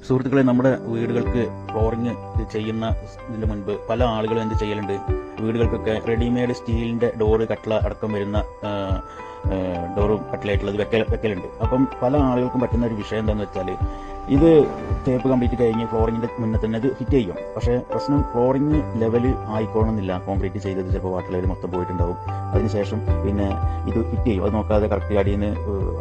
സുഹൃത്തുക്കളെ, നമ്മുടെ വീടുകൾക്ക് ഫ്ലോറിങ് ചെയ്യുന്നതിന് മുൻപ് പല ആളുകളും എന്ത് ചെയ്യലുണ്ട്, വീടുകൾക്കൊക്കെ റെഡിമെയ്ഡ് സ്റ്റീലിന്റെ ഡോറ്, കട്ട്ള അടക്കം വരുന്ന ഡോറും കട്ട്ലായിട്ടുള്ളത് വെക്കലുണ്ട്. അപ്പം പല ആളുകൾക്കും പറ്റുന്ന ഒരു വിഷയം എന്താണെന്ന് വെച്ചാൽ, ഇത് തേപ്പ് കംപ്ലീറ്റ് കഴിഞ്ഞ് ഫ്ലോറിങ്ങിന്റെ മുന്നേ തന്നെ ഇത് ഫിറ്റ് ചെയ്യും. പക്ഷേ പ്രശ്നം, ഫ്ലോറിങ് ലെവല് ആയിക്കോണമെന്നില്ല. കോൺക്രീറ്റ് ചെയ്തത് ചിലപ്പോൾ വാട്ടർ ലെവൽ മൊത്തം പോയിട്ടുണ്ടാവും. അതിനുശേഷം പിന്നെ ഇത് ഫിറ്റ് ചെയ്യും. അത് നോക്കാതെ കറക്റ്റ് അടിയിൽ നിന്ന്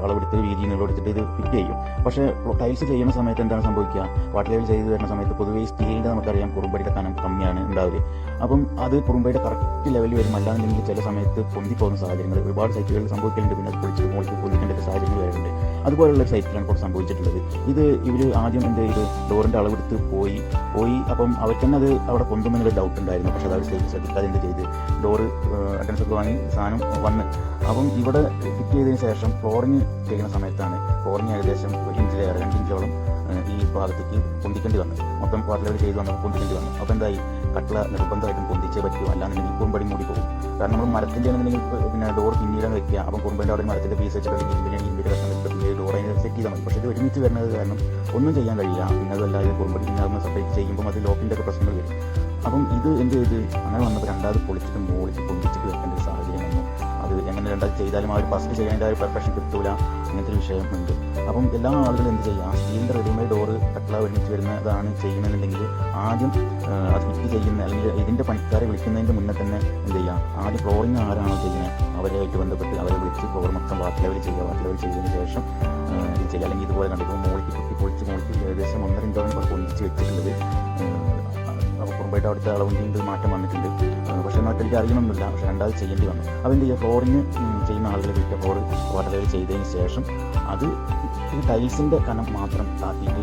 അളവെടുത്ത് വീതി എടുത്തിട്ട് ഇത് ഫിറ്റ് ചെയ്യും. പക്ഷേ ടൈൽസ് ചെയ്യുന്ന സമയത്ത് എന്താണ് സംഭവിക്കുക, വാട്ടർ ലെവൽ ചെയ്ത് വരുന്ന സമയത്ത് പൊതുവേ സ്റ്റീലിന്റെ നമുക്കറിയാം കുറുമ്പടിയുടെ കനം കമ്മിയാണ് ഉണ്ടാവില്ല. അപ്പം അത് കുറുമ്പയുടെ കറക്റ്റ് ലെവലിൽ വരും. അല്ലാന്നുണ്ടെങ്കിൽ ചില സമയത്ത് പൊന്തിപ്പോകുന്ന സാഹചര്യങ്ങൾ ഒരുപാട് സൈറ്റുകളിൽ സംഭവിക്കലുണ്ട്. പിന്നെ അത് പൊളിച്ച് മുകളിൽ പൊന്തിക്കേണ്ട സാഹചര്യങ്ങൾ വരുന്നുണ്ട്. അതുപോലുള്ള ഒരു സൈറ്റിലാണ് ഇപ്പോൾ സംഭവിച്ചിട്ടുള്ളത്. ഇത് ഇവർ ആദ്യം എന്ത് ചെയ്ത് ഡോറിന്റെ അളവെടുത്ത് പോയി അപ്പം അവർക്ക് തന്നെ അത് അവിടെ പൊന്തുമെന്നൊരു ഡൗട്ട് ഉണ്ടായിരുന്നു. പക്ഷെ അത് അവർ ശ്രദ്ധിക്കാതെ എന്ത് ചെയ്ത് ഡോറ് അഡ്വാൻസ് ഒക്കെ വാങ്ങി സാധനം വന്ന് അപ്പം ഇവിടെ ഫിറ്റ് ചെയ്തതിന് ശേഷം ഫ്ലോറിങ് ചെയ്യുന്ന സമയത്താണ് ഫ്ലോറിങ് ഏകദേശം 1 ഇഞ്ചിലേറെ 2 ഇഞ്ചോളം ഈ ഭാഗത്തേക്ക് പൊന്തിക്കേണ്ടി വന്നു. മൊത്തം വാട്ടർ ലെവൽ ചെയ്ത് വന്നപ്പോൾ പൊന്തിക്കേണ്ടി വന്നു. അപ്പോൾ എന്തായി, കട്ട്ള നിർബന്ധമായിട്ടും പൊന്തിച്ചേ പറ്റും, അല്ലാന്നുണ്ടെങ്കിൽ കുറുമ്പടി മൂടി പോകും. കാരണം നമ്മൾ മരത്തിൻ്റെ ആണെന്നുണ്ടെങ്കിൽ പിന്നെ ഡോർ പിന്നീടാണ് വെക്കുക. അപ്പം കുറുമ്പൻ്റെ അവിടെ മരത്തിൻ്റെ പീസ് വെച്ചിട്ടുണ്ടെങ്കിൽ പിന്നെ ഇരുമ്പിൻ്റെ കഷ്ണം വെച്ചിട്ട് ഡോർ അതിന് സെറ്റ് ചെയ്താൽ മതി. പക്ഷേ ഇത് ഒരുമിച്ച് വരുന്നത് കാരണം ഒന്നും ചെയ്യാൻ കഴിയില്ല. പിന്നെ അതല്ലാതെ കുറുമ്പടി പിന്നെ അതൊന്ന് സെപ്പറേറ്റ് ചെയ്യുമ്പോൾ അത് ലോക്കിൻ്റെ ഒക്കെ പ്രശ്നങ്ങൾ വരും. അപ്പം ഇത് എന്ത് ചെയ്ത് അങ്ങനെ വന്നപ്പോൾ രണ്ടാമത് പൊളിച്ചിട്ട് മുകളിൽ പൊന്തിച്ചിട്ട് വെക്കേണ്ട ഒരു സാഹചര്യം വന്നു. അത് എങ്ങനെ രണ്ടാമത് ചെയ്താലും ആ ഒരു ഫസ്റ്റ് ചെയ്യേണ്ട ഒരു പെർഫെക്ഷൻ കിട്ടൂല, അങ്ങനത്തെ ഒരു വിഷയം ഉണ്ട്. അപ്പം എല്ലാ ആളുകളും എന്ത് ചെയ്യാം, സ്റ്റീലിൻ്റെ റെഡിമെയ്ഡ് ഡോറ് കട്ട്ള ഒരുമിച്ച് വരുന്നതാണ് ചെയ്യുന്നതെന്നുണ്ടെങ്കിൽ ആദ്യം അത് ഫിറ്റ് ചെയ്യുന്ന അല്ലെങ്കിൽ ഇതിൻ്റെ പണിക്കാരെ വിളിക്കുന്നതിൻ്റെ മുന്നേ തന്നെ എന്ത് ചെയ്യാം, ആദ്യം ഫ്ലോറിങ് ആരാണോ ചെയ്യുന്നത് അവരുമായിട്ട് ബന്ധപ്പെട്ട് അവരെ വിളിച്ച് ഫ്ലോർ മൊത്തം വാട്ടർ ലെവൽ ചെയ്യുക. വാട്ടർ ലെവൽ ചെയ്തതിന് ശേഷം ഇത് ചെയ്യുക. അല്ലെങ്കിൽ ഇതുപോലെ കണ്ടിപ്പോൾ മുകളിൽ പൊളിച്ച് ഏകദേശം 1.5 ഇഞ്ചോളം ഇവിടെ പൊന്തിച്ച് വെച്ചിട്ടുള്ളത്. അപ്പോൾ കുറുമ്പായിട്ട് അവിടുത്തെ അളവിൻ്റെ മാറ്റം വന്നിട്ടുണ്ട്. പക്ഷേ എന്നാൽ എനിക്ക് അറിയണമെന്നില്ല. പക്ഷേ രണ്ടാമത് ചെയ്യേണ്ടി വന്നു. അപ്പോൾ എന്ത് ചെയ്യുക, ഫ്ലോറിങ് ചെയ്യുന്ന ആളുകൾ വിളിക്കുക, ഫ്ലോർ വാട്ടർ ലെവൽ ചെയ്തതിന് ശേഷം അത് ഈ ടൈൽസിൻ്റെ കനം മാത്രം താത്തിയിട്ട്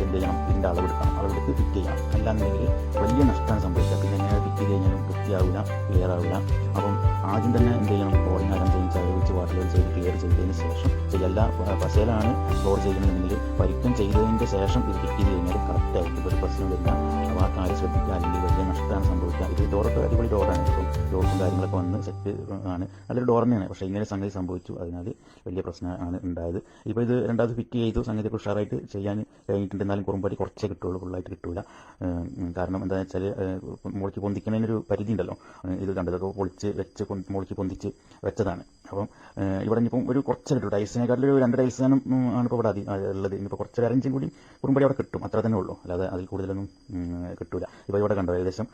എന്ത് ചെയ്യണം, ഇതിൻ്റെ അളവെടുത്ത് ഫിറ്റ് ചെയ്യാം. അല്ലാന്നുണ്ടെങ്കിൽ വലിയ നഷ്ടമാണ് സംഭവിക്കുക. പിന്നെ എങ്ങനെ ഫിറ്റ് ചെയ്ത് കഴിഞ്ഞാലും വൃത്തിയാവില്ല, ക്ലിയർ ആവില്ല. അപ്പം ആദ്യം തന്നെ എന്ത് ചെയ്യണം, ഫ്ലോറിങ് ആരം ചെയ്യുന്ന വെച്ച് വാട്ടർ ലെവൽ ചെയ്ത് ക്ലിയർ ചെയ്തതിന് ശേഷം എല്ലാ പശയിലാണ് ഫ്ലോർ ചെയ്യുന്നതെങ്കിൽ പരിക്കം ചെയ്തതിൻ്റെ ശേഷം ഇത് ഫിറ്റ് ചെയ്ത് കഴിഞ്ഞാൽ കറക്റ്റായിട്ട് ഒരു പ്രശ്നം വരില്ല. അപ്പോൾ ആ കാര്യം ശ്രദ്ധിക്കുക, അല്ലെങ്കിൽ വലിയ നഷ്ടമാണ് സംഭവിക്കുക. ഇത് ഡോറൊക്കെ അടിപൊളി ഡോറാണ്. ഇപ്പം ഡോറും കാര്യങ്ങളൊക്കെ വന്ന് സെറ്റ് ആണ്, നല്ലൊരു ഡോർ തന്നെയാണ്. പക്ഷേ ഇങ്ങനെ സംഗതി സംഭവിച്ചു, അതിനാൽ വലിയ പ്രശ്നമാണ് ഉണ്ടായത്. ഇപ്പോൾ ഇത് രണ്ടാമത് ഫിറ്റ് ചെയ്തു, സംഗതി ഉഷാറായിട്ട് ചെയ്യാൻ കഴിഞ്ഞിട്ടുണ്ട്. എന്നാലും കുറുമ്പടി കുറച്ചേ കിട്ടുള്ളൂ, ഫുള്ളായിട്ട് കിട്ടില്ല. കാരണം എന്താണെന്ന് വെച്ചാൽ മുകളിലേക്ക് പൊന്തിക്കുന്നതിനൊരു പരിധി ഉണ്ടല്ലോ. ഇത് കണ്ടതൊക്കെ മുകളിലേക്ക് പൊന്തിച്ച് വെച്ചതാണ്. അപ്പം ഇവിടെ ഇനിയിപ്പം ഒരു കുറച്ച് കിട്ടും. ടൈൽസിനെക്കാട്ടിൽ ഒരു 2 ടൈൽസ് ആണ് ഇപ്പോൾ ഇവിടെ ഉള്ളത്. ഇനിയിപ്പോൾ കുറച്ച് 1 ഇഞ്ചും കൂടി കുറുമ്പടി അവിടെ കിട്ടും, അത്ര തന്നെ ഉള്ളൂ. അല്ലാതെ അതിൽ കൂടുതലൊന്നും കിട്ടൂല. ഇപ്പോൾ ഇവിടെ കണ്ടോ, ഏകദേശം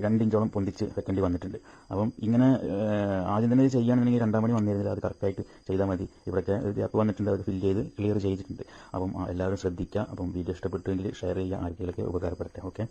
2 ഇഞ്ചോളം പൊന്തിച്ച് വെക്കേണ്ടി വന്നിട്ടുണ്ട്. അപ്പം ഇങ്ങനെ ആദ്യം തന്നെ ചെയ്യുകയാണെന്നുണ്ടെങ്കിൽ 2-ാം പണി വന്നിരുന്നില്ല, അത് കറക്റ്റായിട്ട് ചെയ്താൽ മതി. ഇവിടെയൊക്കെ ഗ്യാപ്പ് വന്നിട്ടുണ്ട്, അത് ഫില്ല് ചെയ്ത് ക്ലിയർ ചെയ്തിട്ടുണ്ട്. അപ്പം എല്ലാവരും ശ്രദ്ധിക്കുക. അപ്പം വീഡിയോ ഇഷ്ടപ്പെട്ടുവെങ്കിൽ ഷെയർ ചെയ്യുക, ആർക്കെങ്കിലൊക്കെ ഉപകാരപ്പെടട്ടെ. ഓക്കെ.